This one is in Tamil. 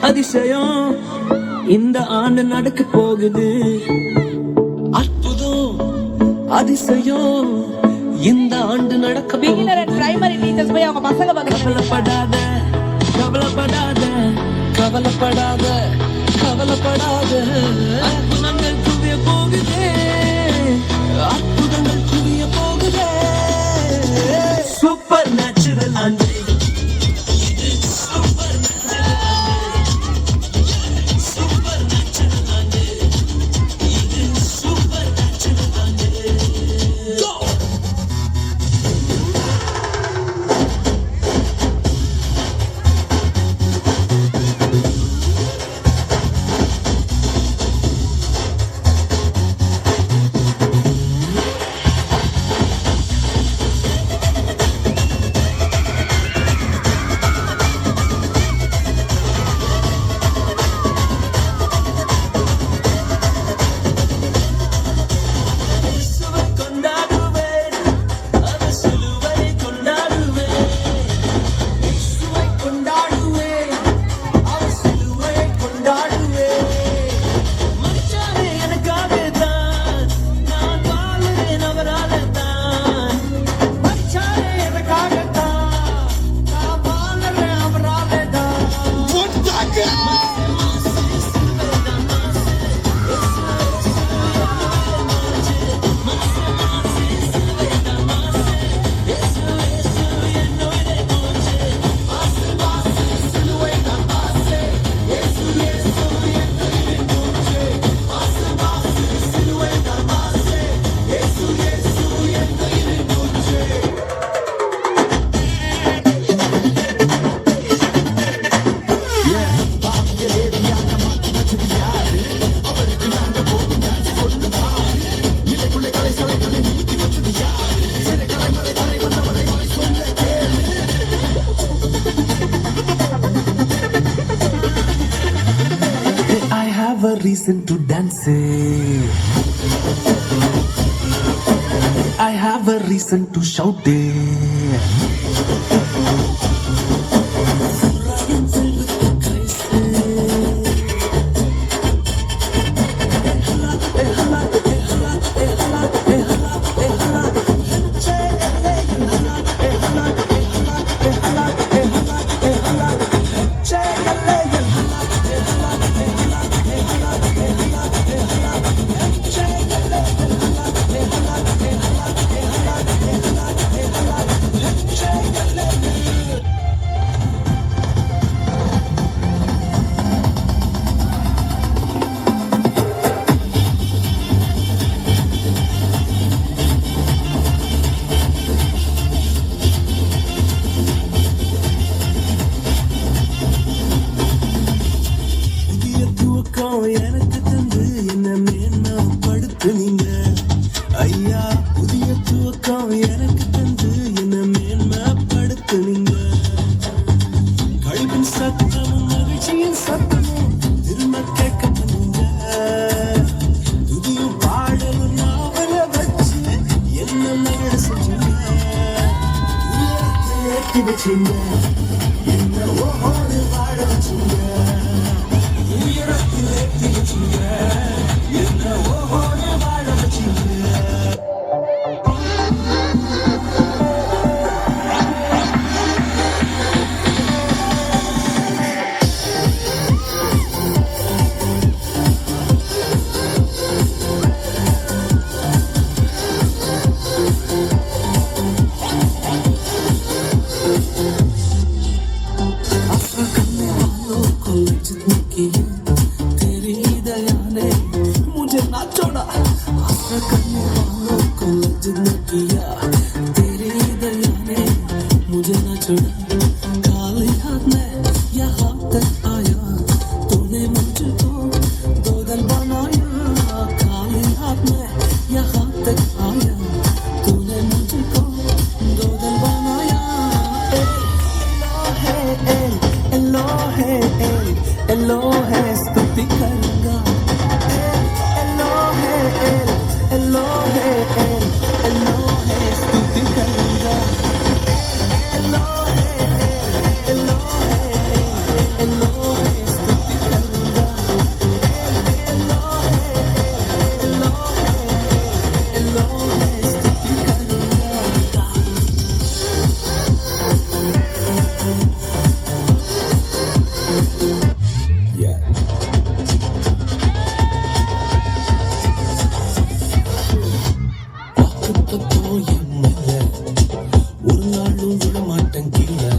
அதிசயம் இந்த ஆண்டு நடக்க போகுது. அற்புதம் அதிசயம் இந்த ஆண்டு நடக்க போகுது. பிரைமரி டீச்சர்ஸ் போய் அவங்க பசங்க கவலைப்படாத கவலைப்படாத கவலைப்படாத கவலைப்படாத அற்புதங்கள் குவிய போகுதே, அற்புதங்கள் குவிய போகுதே. சூப்பர் நேச்சுரல் ஆண்டு reason to dance. I have a reason to shout it. எனக்கு தந்து என்ன மேன்மைப்படுத்துனீங்க ஐயா. புதிய துவக்கம் எனக்கு தந்து என்ன மேன்மைப்படுத்துனீங்க. கழிவின் சத்தமும் மகிழ்ச்சியின் சத்தமும் திரும்ப கேட்க பண்ணுங்க. துதியும் பாடலும் நாவல வச்சு என்ன மகிழ செஞ்சீங்க. ஏற்றி வச்சீங்க என்ன ஓடு வாழ வச்சீங்க. स्तुति करूंगा एलोहे एलोहे एलोहे स्तुति करूंगा एलोहे एलोहे एलोहे स्तुति करूंगा एलोहे एलोहे एलोहे स्तुति करूंगा Yeah. வாக்குத்தத்தம் என் மேல ஒரு நாளும் விட மாட்டேன் கீழே